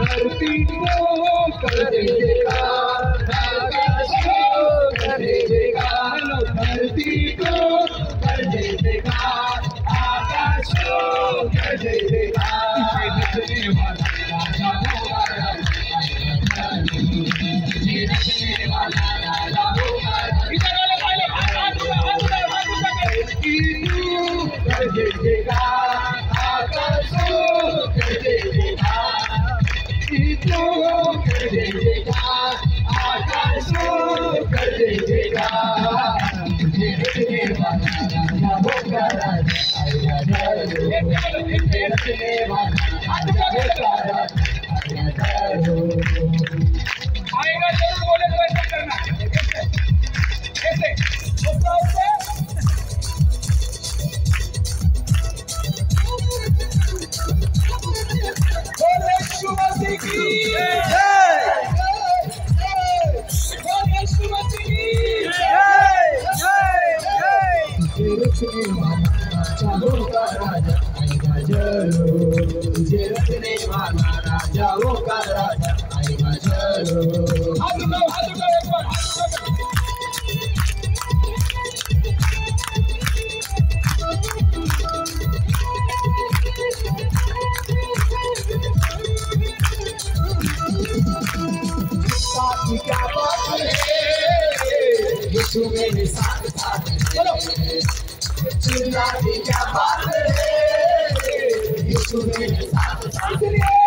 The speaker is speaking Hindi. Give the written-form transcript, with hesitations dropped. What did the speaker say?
धरती को कर देगा, आकाश को कर देगा, धरती को कर देगा, आकाश को कर देगा। रचने वाला राजा होगा, रचने वाला राजा होगा, कर देगा, आकाश को कर देगा, कर देगा, आकाश को कर देगा। रचने वाला राजा होगा, रचने वाला राजा होगा, आएगा जरूर, बोले तो ऐसा करना, ऐसे बोले यीशु मसीह की जय, बोले यीशु मसीह की जय, जय, जय। रचने वाला राजा होगा, राजा आएगा जरूर, तुझे रचने वाला राजा होगा, राजा आएगा जरूर। हाथ उठाओ, हाथ उठाओ, एक बार हाथ उठाओ। साथ क्या बात है, यीशु मेरे साथ साथ चलो, चिल्ला के क्या बात है, यीशु मेरे साथ साथ।